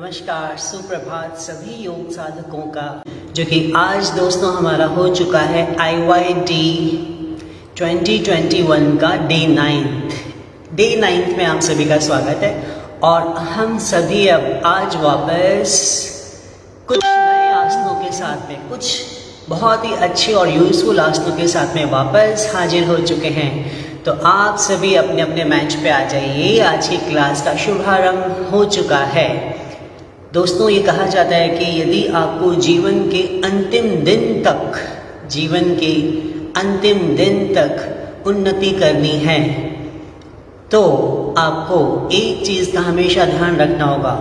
नमस्कार, सुप्रभात सभी योग साधकों का, जो कि आज दोस्तों हमारा हो चुका है IYD 2021 का डे 9 में आप सभी का स्वागत है। और हम सभी अब आज वापस कुछ नए आसनों के साथ में, कुछ बहुत ही अच्छे और यूजफुल आसनों के साथ में वापस हाजिर हो चुके हैं। तो आप सभी अपने अपने मैच पे आ जाइए। आज की क्लास का शुभारंभ हो चुका है। दोस्तों, ये कहा जाता है कि यदि आपको जीवन के अंतिम दिन तक उन्नति करनी है तो आपको एक चीज़ का हमेशा ध्यान रखना होगा,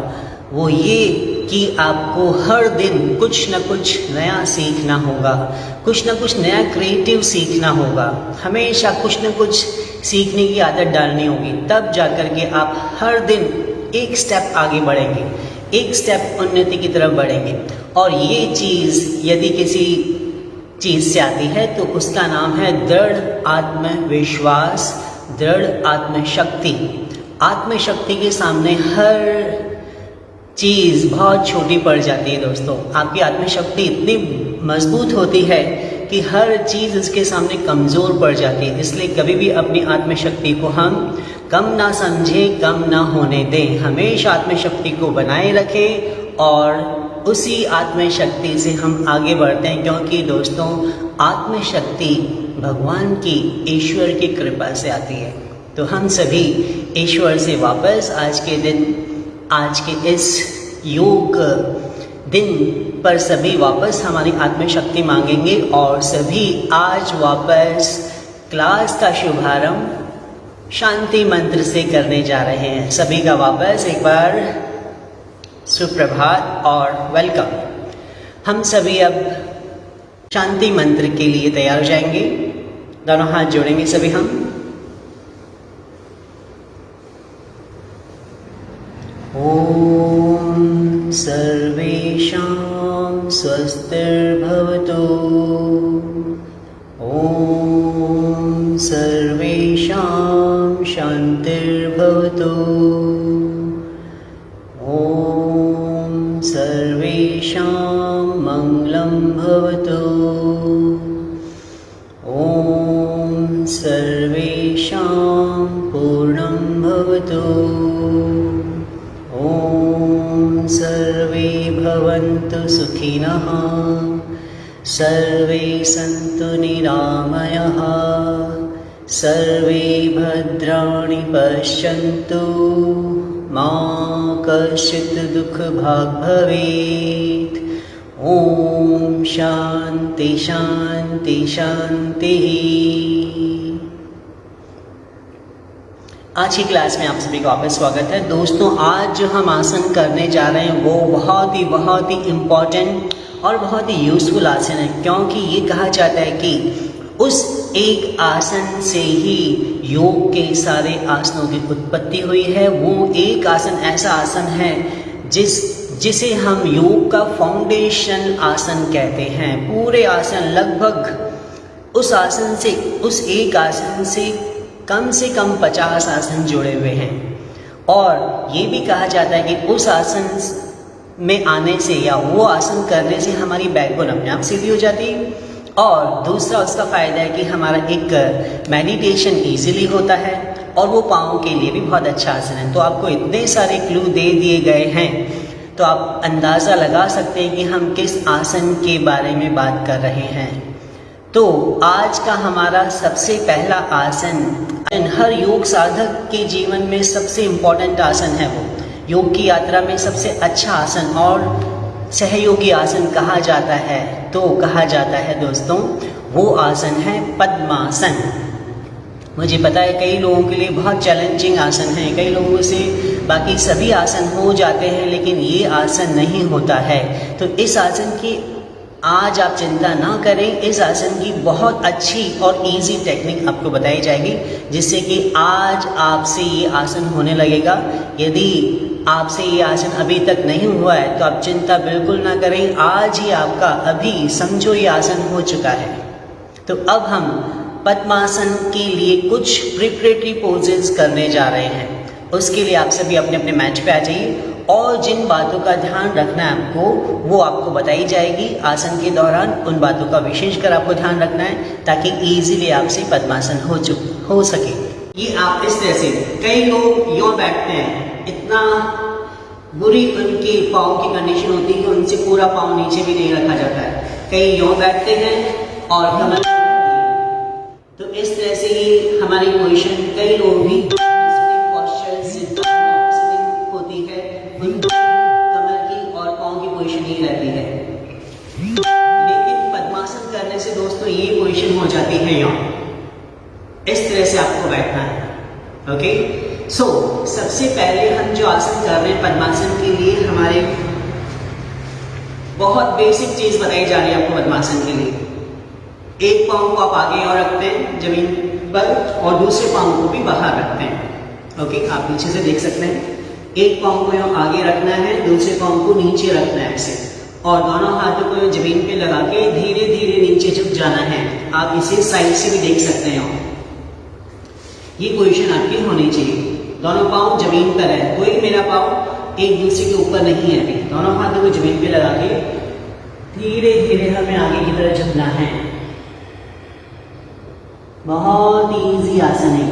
वो ये कि आपको हर दिन कुछ न कुछ नया सीखना होगा, कुछ न कुछ नया क्रिएटिव सीखना होगा। हमेशा कुछ न कुछ सीखने की आदत डालनी होगी, तब जाकर के आप हर दिन एक स्टेप आगे बढ़ेंगे, एक स्टेप उन्नति की तरफ बढ़ेंगे। और ये चीज़ यदि किसी चीज़ से आती है तो उसका नाम है दृढ़ आत्मविश्वास, दृढ़ आत्मशक्ति। आत्मशक्ति के सामने हर चीज़ बहुत छोटी पड़ जाती है। दोस्तों, आपकी आत्मशक्ति इतनी मजबूत होती है कि हर चीज़ उसके सामने कमज़ोर पड़ जाती है। इसलिए कभी भी अपनी आत्मशक्ति को हम कम ना समझें, कम ना होने दें। हमेशा आत्मशक्ति को बनाए रखें और उसी आत्मशक्ति से हम आगे बढ़ते हैं, क्योंकि दोस्तों आत्मशक्ति भगवान की, ईश्वर की कृपा से आती है। तो हम सभी ईश्वर से वापस आज के दिन, आज के इस योग दिन पर सभी वापस हमारी आत्मशक्ति मांगेंगे और सभी आज वापस क्लास का शुभारंभ शांति मंत्र से करने जा रहे हैं। सभी का वापस एक बार सुप्रभात और वेलकम। हम सभी अब शांति मंत्र के लिए तैयार हो जाएंगे। दोनों हाथ जोड़ेंगे सभी हम। ओम सर्वेषां स्वस्तिर्भवतु। ओम सर्वेषां शांतिर्भवतु। ओम सर्वेषां मंगलं भवतु। ओम सर्वेषां पूर्णं भवतु। ओम सर्वे भवन्तु सुखिनः, सर्वे सन्तु निरामयाः, सर्वे भद्राणि पश्यन्तु, मा कश्चित् दुःखभाग् भवेत्। ओम शांति शांति शांति। आज की क्लास में आप सभी का वापस स्वागत है। दोस्तों, आज जो हम आसन करने जा रहे हैं वो बहुत ही इम्पॉर्टेंट और बहुत ही यूजफुल आसन है, क्योंकि ये कहा जाता है कि उस एक आसन से ही योग के सारे आसनों की उत्पत्ति हुई है। वो एक आसन ऐसा आसन है जिसे हम योग का फाउंडेशन आसन कहते हैं। पूरे आसन लगभग उस आसन से, उस एक आसन से कम 50 आसन जुड़े हुए हैं। और ये भी कहा जाता है कि उस आसन में आने से या वो आसन करने से हमारी बैकबोन अपने आप सीधी हो जाती है। और दूसरा उसका फ़ायदा है कि हमारा एक मेडिटेशन इजीली होता है और वो पाँव के लिए भी बहुत अच्छा आसन है। तो आपको इतने सारे क्लू दे दिए गए हैं तो आप अंदाज़ा लगा सकते हैं कि हम किस आसन के बारे में बात कर रहे हैं। तो आज का हमारा सबसे पहला आसन, हर योग साधक के जीवन में सबसे इम्पोर्टेंट आसन है। वो योग की यात्रा में सबसे अच्छा आसन और सहयोगी आसन कहा जाता है। तो कहा जाता है दोस्तों, वो आसन है पद्मासन। मुझे पता है कई लोगों के लिए बहुत चैलेंजिंग आसन है, कई लोगों से बाकी सभी आसन हो जाते हैं लेकिन ये आसन नहीं होता है। तो इस आसन की आज आप चिंता ना करें, इस आसन की बहुत अच्छी और इजी टेक्निक आपको बताई जाएगी, जिससे कि आज आपसे ये आसन होने लगेगा। यदि आपसे ये आसन अभी तक नहीं हुआ है तो आप चिंता बिल्कुल ना करें, आज ही आपका अभी समझो ये आसन हो चुका है। तो अब हम पद्मासन के लिए कुछ प्रिपरेटरी पोजेस करने जा रहे हैं। उसके लिए आप सभी अपने अपने मैच पे आ जाइए और जिन बातों का ध्यान रखना है आपको वो आपको बताई जाएगी आसन के दौरान। उन बातों का विशेषकर आपको ध्यान रखना है ताकि इजीली आपसे पद्मासन हो सके। ये आप इस तरह से, कई लोग यूं बैठते हैं, इतना बुरी उनकी पाँव की कंडीशन होती है कि उनसे पूरा पाँव नीचे भी नहीं रखा जाता है। कई यूं बैठते हैं और कमर, तो इस तरह से ये हमारी पोजीशन, कई लोग भी होती है, कमर की और पाँव की पोजीशन ही रहती है। लेकिन पद्मासन करने से दोस्तों ये पोजीशन हो जाती है यहाँ, इस तरह से आपको बैठना है। ओके, सो सबसे पहले हम जो आसन कर रहे हैं पद्मासन के लिए, हमारे बहुत बेसिक चीज बताई जा रही है आपको पद्मासन के लिए। एक पाँव को आप आगे और रखते हैं जमीन पर और दूसरे पाँव को भी बाहर रखते हैं। ओके, आप पीछे से देख सकते हैं, एक पाँव को यहाँ आगे रखना है, दूसरे पाँव को नीचे रखना है ऐसे, और दोनों हाथों को जमीन पे लगा के धीरे धीरे नीचे झुक जाना है। आप इसे साइड से भी देख सकते हैं, ये पोजीशन आपकी होनी चाहिए। दोनों पाँव जमीन पर है, कोई मेरा पाँव एक दूसरे के ऊपर नहीं है। अभी दोनों हाथों को जमीन पे लगा के धीरे धीरे हमें आगे की तरफ झुकना है। बहुत इजी आसन है,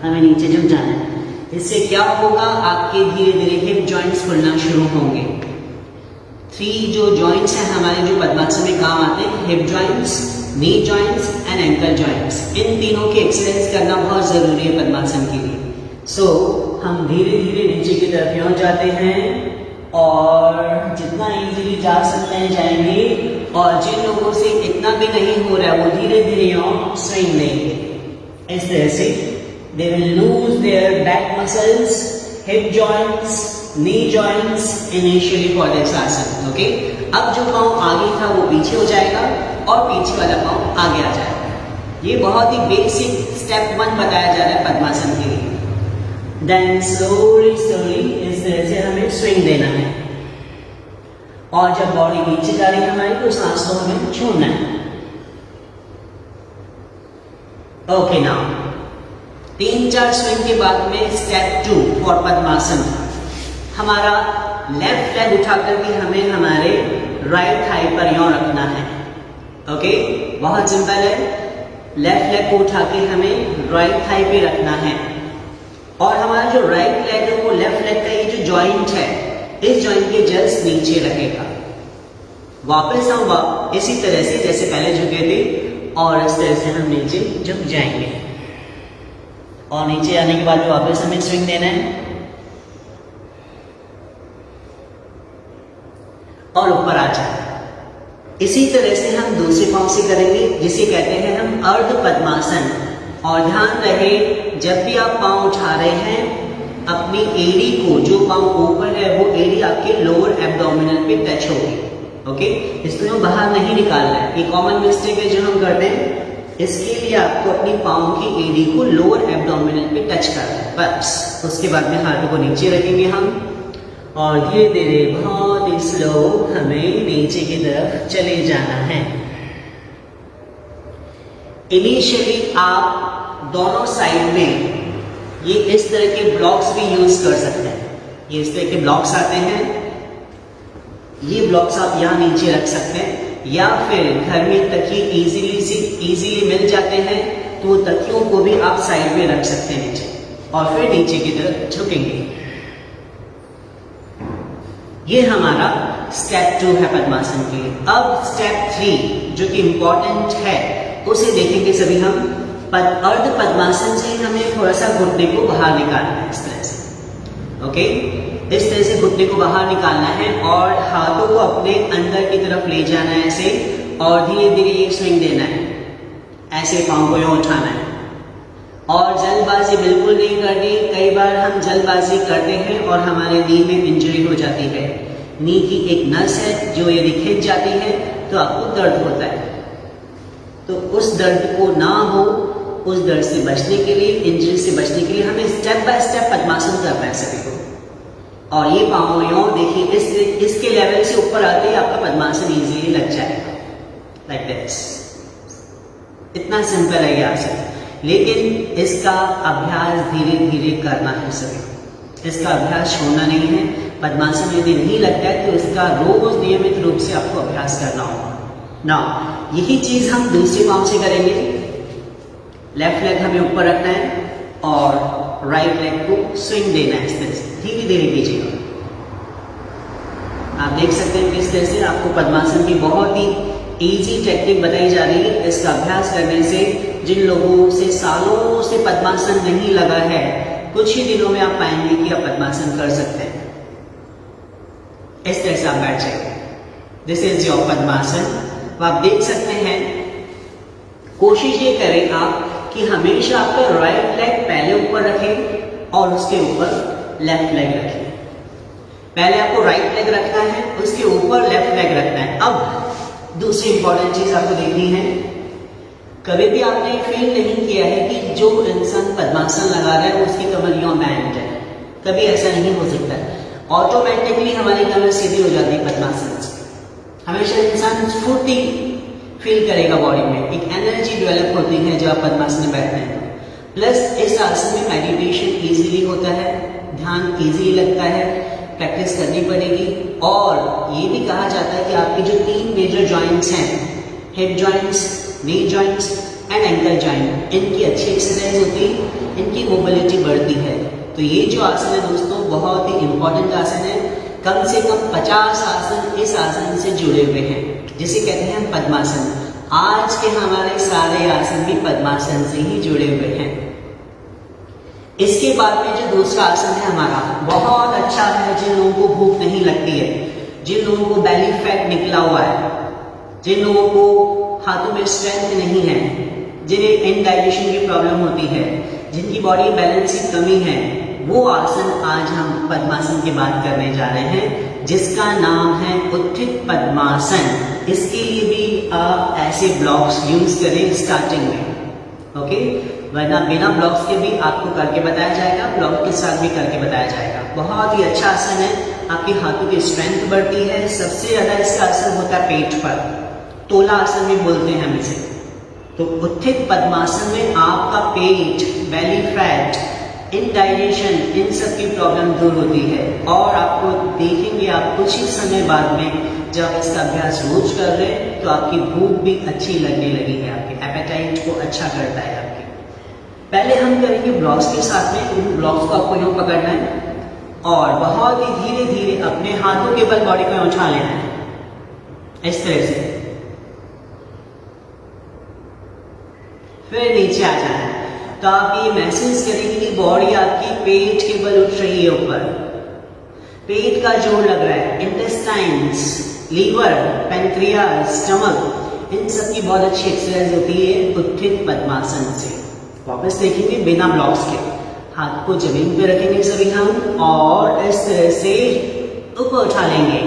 हमें नीचे झुक जाना है। इससे क्या होगा, आपके धीरे धीरे हिप जॉइंट्स खुलना शुरू होंगे। 3 जो जॉइंट्स हैं हमारे जो पद्मासन में काम आते हैं, hip joints, knee joints and ankle joints, इन तीनों की एक्सरसाइज करना बहुत जरूरी है पद्मासन के लिए। सो हम धीरे धीरे नीचे की तरफ यूं जाते हैं और जितना इजीली जा सकते हैं जाएंगे, और जिन लोगों से इतना भी नहीं हो रहा है वो धीरे धीरे यूं स्विंग लेंगे। इस तरह से they will lose their back muscles, hip joints, knee joints initially for this आसन। ओके, अब जो पाँव आगे था वो पीछे हो जाएगा और पीछे वाला पाँव आगे आ जाएगा। ये बहुत ही बेसिक स्टेप 1 बताया जा रहा है पद्मासन के लिए। देन स्लोली इस तरह से हमें स्विंग देना है, और जब बॉडी नीचे जा रही है हमारी तो सांस को हमें छोड़ना है। ओके, नाउ 3-4 स्विंग के बाद में स्टेप 2 फॉर पद्मासन, हमारा लेफ्ट लेग उठाकर भी हमें हमारे राइट थाई पर यूं रखना है। ओके, बहुत सिंपल है, लेफ्ट लेग को उठा के हमें राइट थाई पे रखना है, और हमारा जो राइट लेग है वो लेफ्ट लेग का ये जो जॉइंट है, इस जॉइंट के जस्ट नीचे रहेगा। वापस हम इसी तरह से जैसे पहले झुके थे, और इस तरह से हम नीचे झुक जाएंगे, और नीचे आने के बाद वापस हमें स्विंग देना है और ऊपर आ जाए। इसी तरह से हम दूसरे पाँव से करेंगे, जिसे कहते हैं हम अर्ध पद्मासन। और ध्यान रहे, जब भी आप पाँव उठा रहे हैं, अपनी एड़ी को, जो पाँव ऊपर है वो एड़ी आपके लोअर एब्डोमिनल पे टच होगी। ओके, इसको हम बाहर नहीं निकालना है। ये कॉमन मिस्टेक है जो हम करते हैं। इसके लिए आपको अपनी पाँव की एड़ी को लोअर एब्डोमिनल पे टच करना है बस। उसके बाद में हाथों को नीचे रखेंगे हम, और धीरे धीरे बहुत ही स्लो हमें नीचे की तरफ चले जाना है। इनिशियली आप दोनों साइड में ये इस तरह के ब्लॉक्स भी यूज कर सकते हैं। ये इस तरह के ब्लॉक्स आते हैं, ये ब्लॉक्स आप यहाँ नीचे रख सकते हैं, या फिर घर में तकिए इजीली मिल जाते हैं तो तकियों को भी आप साइड में रख सकते हैं नीचे, और फिर नीचे की तरफ झुकेंगे। ये हमारा स्टेप 2 है पद्मासन के लिए। अब स्टेप 3 जो कि इंपॉर्टेंट है उसे देखेंगे सभी हम। अर्ध पद्मासन से हमें थोड़ा सा घुटने को बाहर निकालना है, इस तरह से। ओके, इस तरह से घुटने को बाहर निकालना है और हाथों को अपने अंदर की तरफ ले जाना है ऐसे, और धीरे धीरे एक स्विंग देना है, ऐसे पाँव को यूं उठाना है। और जल्दबाजी बिल्कुल नहीं करनी। कई बार हम जल्दबाजी करते हैं और हमारे नी में इंजरी हो जाती है। नी की एक नस है जो यदि खिंच जाती है तो आपको दर्द होता है। तो उस दर्द को ना हो, उस दर्द से बचने के लिए, इंजरी से बचने के लिए हमें स्टेप बाय स्टेप पद्मासन करना है सभी को। और ये पाँव यूं देखिए, इसके लेवल से ऊपर आते ही आपका पद्मासन इजीली लग जाएगा, लाइक दिस। इतना सिंपल है ये आसन, लेकिन इसका अभ्यास धीरे धीरे करना है सभी। इसका अभ्यास छोड़ना नहीं है। पद्मासन यदि नहीं लगता है तो इसका रोज नियमित रूप से आपको अभ्यास करना होगा ना। यही चीज हम दूसरे पाँव से करेंगे। लेफ्ट लेग हमें ऊपर रखना है और राइट लेग को स्विंग देना है। इस तरह से धीरे धीरे कीजिएगा। आप देख सकते हैं किस तरह से आपको पद्मासन की बहुत ही इजी टेक्निक बताई जा रही है। इसका अभ्यास करने से जिन लोगों से सालों से पद्मासन नहीं लगा है, कुछ ही दिनों में आप पाएंगे कि आप पद्मासन कर सकते हैं। इस तरह से आप बैठ जाइए। दिस इज योर पद्मासन। तो आप देख सकते हैं, कोशिश ये करें आप कि हमेशा आपका राइट लेग पहले ऊपर रखें और उसके ऊपर लेफ्ट लेग रखें। पहले आपको राइट लेग रखना है, उसके ऊपर लेफ्ट लेग रखना है। अब दूसरी इंपॉर्टेंट चीज आपको देखनी है, कभी भी आपने फील नहीं किया है कि जो इंसान पद्मासन लगा रहा है उसकी कमर यूं बैंड है। कभी ऐसा नहीं हो सकता। ऑटोमेटिकली हमारी कमर सीधी हो जाती है पद्मासन से। हमेशा इंसान स्फूर्ति फील करेगा बॉडी में, एक एनर्जी डेवलप होती है जब आप पद्मासन में बैठते हैं। प्लस इस आसन में मेडिटेशन इजीली होता है, ध्यान इजीली लगता है। प्रैक्टिस करनी पड़ेगी। और ये भी कहा जाता है कि आपकी जो 3 मेजर जॉइंट्स हैं, hip joints, knee joints and ankle joint, इनकी अच्छी एक्सरसाइज होती है, इनकी मोबिलिटी बढ़ती है। तो ये जो आसन है दोस्तों, बहुत ही इंपॉर्टेंट आसन है। कम से कम 50 आसन इस आसन से जुड़े हुए हैं, जिसे कहते हैं हम पद्मासन। आज के हमारे सारे आसन भी पद्मासन से ही जुड़े हुए हैं। इसके बाद में जो दूसरा आसन है हमारा, बहुत अच्छा है जिन लोगों को भूख नहीं लगती है, जिन लोगों को बेली फैट निकला हुआ है, जिन लोगों को हाथों में स्ट्रेंथ नहीं है, जिन्हें इनडाइजेशन की प्रॉब्लम होती है, जिनकी बॉडी बैलेंस की कमी है, वो आसन आज हम पद्मासन की बात करने जा रहे हैं, जिसका नाम है उत्थित पद्मासन। इसके लिए भी आप ऐसे ब्लॉक्स यूज करें स्टार्टिंग में, ओके। वरना बिना ब्लॉक्स के भी आपको करके बताया जाएगा, ब्लॉक के साथ भी करके बताया जाएगा। बहुत ही अच्छा आसन है, आपके हाथों की स्ट्रेंथ बढ़ती है। सबसे ज्यादा इसका असर होता है पेट पर, तोला आसन में बोलते हैं हम इसे। तो उत्थित पद्मासन में आपका पेट, बेली फैट, इनडाइजेशन, इन सब की प्रॉब्लम दूर होती है। और आपको देखेंगे आप कुछ ही समय बाद में, जब इसका अभ्यास रोज कर रहे हैं, तो आपकी भूख भी अच्छी लगने लगी है, आपके एपेटाइट को अच्छा करता है आपके। पहले हम करेंगे ब्लॉक्स के साथ में। इन ब्लॉक्स को आपको यूं पकड़ना है और बहुत ही धीरे धीरे अपने हाथों के बल बॉडी को उठा लेना है, इस तरह से। फिर नीचे आ जाना है। तो आप ये महसूस करेंगे कि बॉडी आपकी पेट के बल उठ रही है ऊपर, पेट का जोर लग रहा है। इंटेस्टाइन्स, लीवर, पैंक्रियाज, स्टमक, इन सब की बहुत अच्छी एक्सरसाइज होती है उत्थित पद्मासन से। वापस देखेंगे बिना ब्लॉक्स के, हाथ को जमीन पे रखेंगे सभी हम और इस तरह से ऊपर उठा लेंगे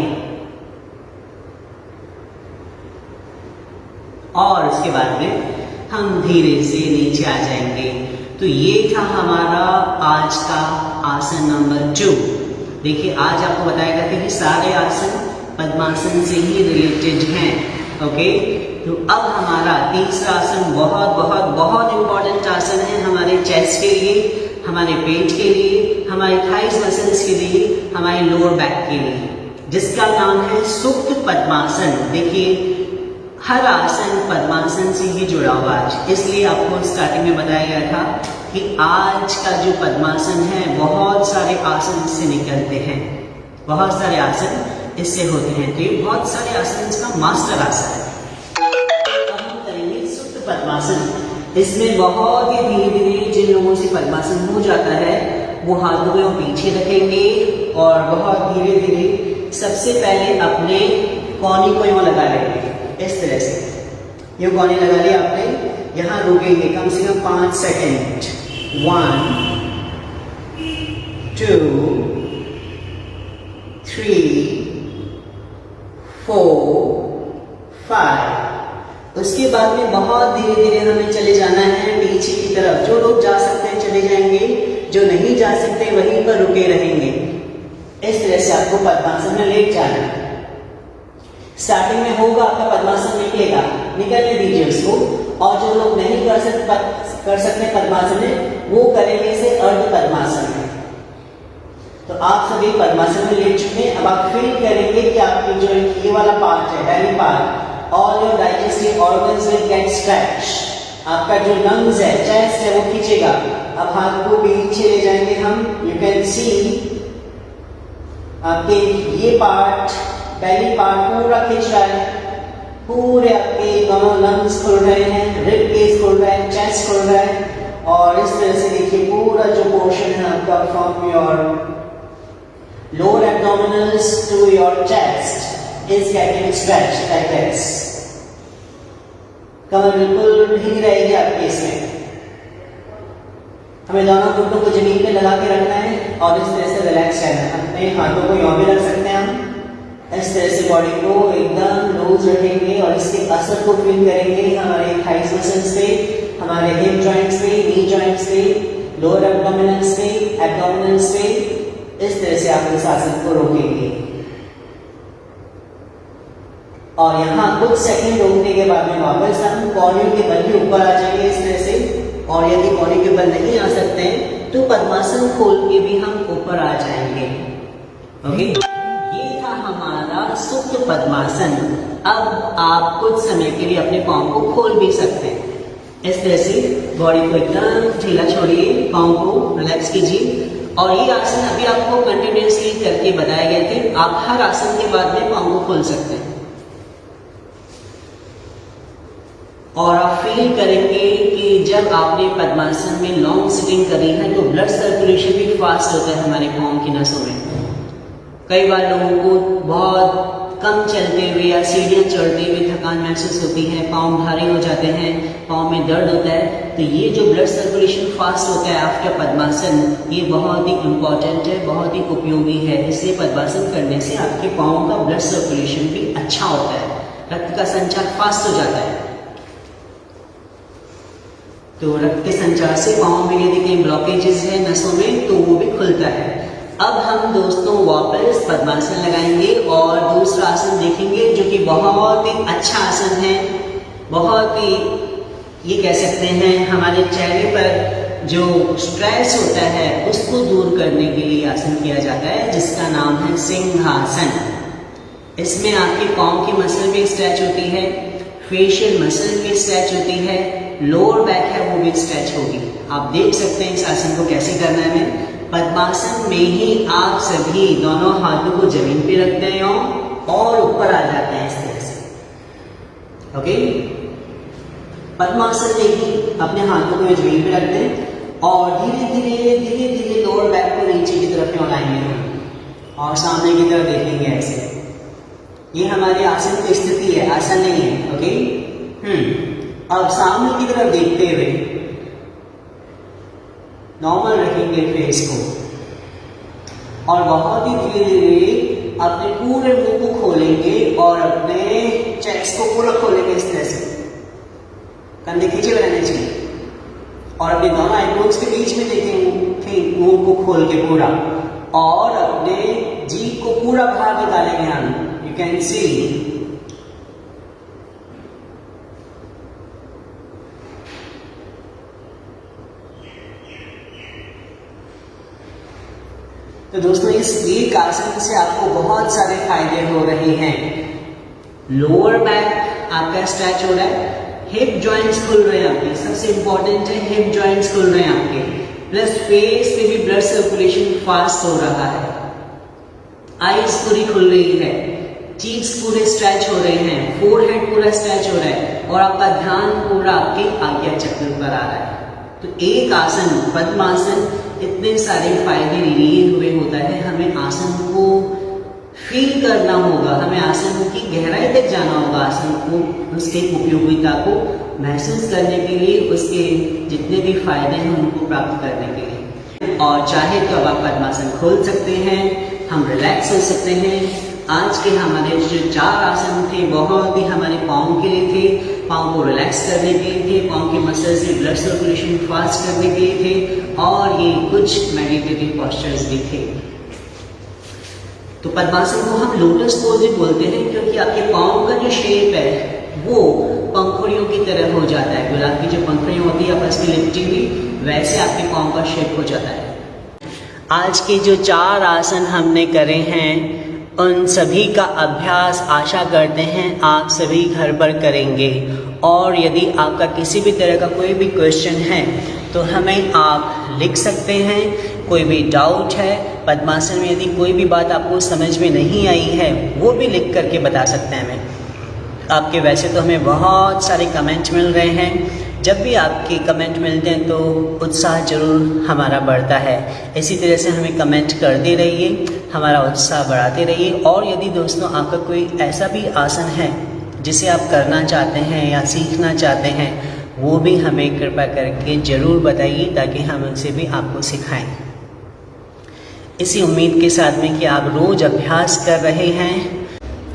और उसके बाद में हम धीरे से नीचे आ जाएंगे। तो ये था हमारा आज का आसन नंबर 2। देखिए, आज आपको बताया गया था कि सारे आसन पद्मासन से ही रिलेटेड हैं, ओके। तो अब हमारा तीसरा आसन बहुत बहुत बहुत इंपॉर्टेंट आसन है हमारे चेस्ट के लिए, हमारे पेट के लिए, हमारे थाइस मसल्स के लिए, हमारे लोअर बैक के लिए, जिसका नाम है सुप्त पद्मासन। देखिए, हर आसन पद्मासन से ही जुड़ा हुआ आज, इसलिए आपको स्टार्टिंग में बताया गया था कि आज का जो पद्मासन है, बहुत सारे आसन इससे निकलते हैं, बहुत सारे आसन इससे होते हैं। तो ये बहुत सारे आसन इसका मास्टर आसन है। पद्मासन, इसमें बहुत ही धीरे धीरे जिन लोगों से पद्मासन हो जाता है वो हाथों को पीछे रखेंगे और बहुत धीरे धीरे सबसे पहले अपने कौनी को यूं लगा लेंगे, इस तरह से। यूं कौनी लगा लिया आपने, यहाँ रुकेंगे कम से कम 5 सेकेंड। 1 2 3 4 5। उसके बाद में बहुत धीरे धीरे हमें चले जाना है पीछे की तरफ। जो लोग जा सकते हैं चले जाएंगे, जो नहीं जा सकते वहीं पर रुके रहेंगे। इस तरह से आपको पद्मासन में लेट जाना है। स्टार्टिंग में होगा आपका पद्मासन निकलेगा, निकलने दीजिए उसको। और जो लोग नहीं कर सकते पद्मासन में, वो करेंगे इसे अर्ध पद्मासन में। तो आप सभी पद्मासन में लेट चुके हैं। अब आप फील करेंगे कि आपकी जो ये वाला पार्ट है, belly part, all your digestive organs will get stretched। आपका जो लंग्स है, चेस्ट है, वो खींचेगा। अब हाथ को पीछे ले जाएंगे हम। यू कैन सी आपके ये पार्ट, बेली पार्ट पूरा खींच रहा है, पूरे आपके दोनों लंग्स खुल रहे हैं, रिब केस खुल रहा है, चेस्ट खुल रहा है। और इस तरह से देखिए पूरा जो पोर्शन है आपका from your lower abdominals to your chest is getting stretched like this. कमर बिल्कुल ढीली रहेगी आपकी इसमें। हमें दोनों घुटनों को जमीन पे लगा के रखना है और इस तरह से रिलैक्स करना है। अपने हाथों को यूं भी रख सकते हैं हम। इस तरह से बॉडी को एकदम लूज रखेंगे और इसके असर को फील करेंगे हमारे थाइस मसल्स पे, हमारे हिप जॉइंट्स पे, नी जॉइंट्स पे, लोअर एब्डोमिनल्स पे, एब्डोमिनल्स पे। इस तरह से आप इस आसन को रोकेंगे और यहाँ कुछ सेकंड रोकने के बाद में वापस हम कॉर्नियों के बल के ऊपर आ जाएंगे इस तरह से। और यदि कॉर्नियों के बल नहीं आ सकते हैं तो पद्मासन खोल के भी हम ऊपर आ जाएंगे। ओके, ये था हमारा सुप्त पद्मासन। अब आप कुछ समय के लिए अपने पाँव को खोल भी सकते हैं। इस तरह से बॉडी को एकदम ढीला छोड़िए, पाँव को रिलैक्स कीजिए। और ये आसन अभी आपको कंटिन्यूसली करके बताए गए थे। आप हर आसन के बाद में पाँव को खोल सकते हैं और आप फील करेंगे कि जब आपने पद्मासन में लॉन्ग सिटिंग करी है तो ब्लड सर्कुलेशन भी फास्ट होता है हमारे पाँव की नसों में। कई बार लोगों को बहुत कम चलते हुए या सीढ़ियाँ चढ़ते हुए थकान महसूस होती है, पाँव भारी हो जाते हैं, पाँव में दर्द होता है। तो ये जो ब्लड सर्कुलेशन फास्ट होता है आफ्टर पद्मासन, ये बहुत ही इम्पॉर्टेंट है, बहुत ही उपयोगी है। इसलिए पद्मासन करने से आपके पाँव का ब्लड सर्कुलेशन भी अच्छा होता है, रक्त का संचार फास्ट हो जाता है। तो रक्त के संचार से पाँव में यदि कहीं ब्लॉकेजेस है नसों में तो वो भी खुलता है। अब हम दोस्तों वापस पद्मासन लगाएंगे और दूसरा आसन देखेंगे जो कि बहुत ही अच्छा आसन है। बहुत ही ये कह सकते हैं हमारे चेहरे पर जो स्ट्रेस होता है उसको दूर करने के लिए आसन किया जाता है, जिसका नाम है सिंहासन। इसमें आपके पाँव की मसल भी स्ट्रेच होती है, फेशियल मसल भी स्ट्रेच होती है, लोअर बैक है वो भी स्ट्रेच होगी। आप देख सकते हैं इस आसन को कैसे करना है। पद्मासन में ही आप सभी दोनों हाथों को जमीन पे रखते हैं और ऊपर आ जाते हैं इस तरह से। ओके, पद्मासन में ही अपने हाथों को जमीन पे रखते हैं और धीरे धीरे धीरे धीरे लोअर बैक को नीचे की तरफ लौटाएंगे हम और सामने की तरफ देखेंगे ऐसे। ये हमारे आसन की स्थिति है, आसन नहीं है। ओके, अब सामने की तरफ देखते हुए नॉर्मल रखेंगे फेस को और बहुत ही धीरे धीरे अपने पूरे मुंह को खोलेंगे और अपने चेस्ट को पूरा खोलेंगे इस तरह से। कंधे खींचे हुए रहने चाहिए और अपने दोनों आईब्रोज के बीच में देखेंगे मुंह को खोल के पूरा और अपने जीभ को पूरा बाहर निकालेंगे हम। यू कैन सी तो दोस्तों इस एक आसन से आपको बहुत सारे फायदे हो रहे हैं। लोअर बैक आपका स्ट्रेच हो रहा है, हिप जॉइंट्स खुल रहे हैं आपके, सबसे इंपॉर्टेंट है हिप जॉइंट्स खुल रहे हैं आपके, प्लस फेस पे भी ब्लड सर्कुलेशन फास्ट हो रहा है, आईज पूरी खुल रही है, चीक्स पूरे स्ट्रेच हो रहे हैं, फोरहेड पूरा स्ट्रेच हो रहा है और आपका ध्यान पूरा आपके आज्ञा चक्र पर आ रहा है। तो एक आसन पद्मासन इतने सारे फायदे लिए हुए होता है। हमें आसन को फील करना होगा, हमें आसन की गहराई तक जाना होगा, आसन को उसके उपयोगिता को महसूस करने के लिए, उसके जितने भी फायदे हैं उनको प्राप्त करने के लिए। और चाहे तो अब आप पद्मासन खोल सकते हैं, हम रिलैक्स हो सकते हैं। आज के हमारे जो 4 आसन थे बहुत ही हमारे पाँव के लिए थे, पाँव को रिलैक्स करने के लिए थे, पाँव के मसल से ब्लड सर्कुलेशन फास्ट करने के लिए थे और ये कुछ मेडिटेटिव पोस्चर्स भी थे। तो पद्मासन को हम लोटस पोज भी बोलते हैं क्योंकि आपके पाँव का जो शेप है वो पंखुड़ियों की तरह हो जाता है। गुलाब की जो पंखुड़ियाँ होती है आपस में लिपटी हुई, वैसे आपके पाँव का शेप हो जाता है। आज के जो 4 आसन हमने करे हैं उन सभी का अभ्यास आशा करते हैं आप सभी घर पर करेंगे। और यदि आपका किसी भी तरह का कोई भी क्वेश्चन है तो हमें आप लिख सकते हैं। कोई भी डाउट है पद्मासन में, यदि कोई भी बात आपको समझ में नहीं आई है वो भी लिख करके बता सकते हैं हमें। आपके वैसे तो हमें बहुत सारे कमेंट मिल रहे हैं, जब भी आपके कमेंट मिलते हैं तो उत्साह जरूर हमारा बढ़ता है। इसी तरह से हमें कमेंट करते रहिए, हमारा उत्साह बढ़ाते रहिए। और यदि दोस्तों आपका कोई ऐसा भी आसन है जिसे आप करना चाहते हैं या सीखना चाहते हैं वो भी हमें कृपा करके ज़रूर बताइए ताकि हम उसे भी आपको सिखाएं। इसी उम्मीद के साथ में कि आप रोज़ अभ्यास कर रहे हैं,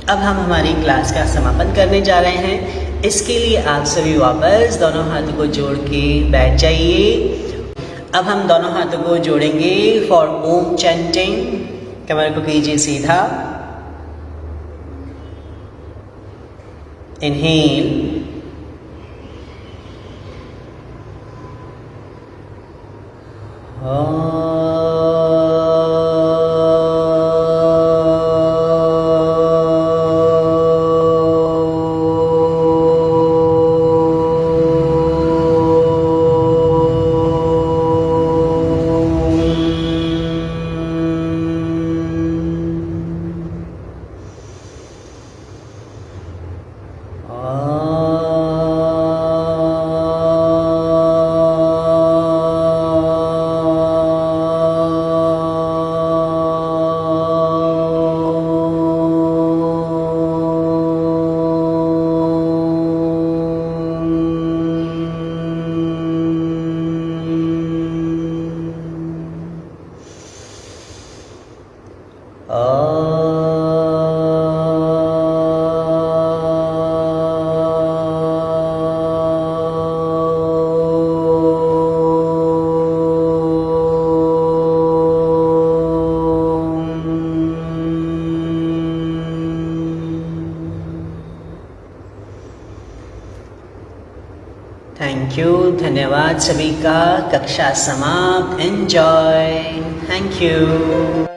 अब हम हमारी क्लास का समापन करने जा रहे हैं। इसके लिए आप सभी वापस दोनों हाथों को जोड़ के बैठ जाइए। अब हम दोनों हाथों को जोड़ेंगे फॉर ओम चैंटिंग। कमर को कीजिए सीधा। इनहेल, थैंक यू, धन्यवाद सभी का। कक्षा समाप्त। एंजॉय। Thank you.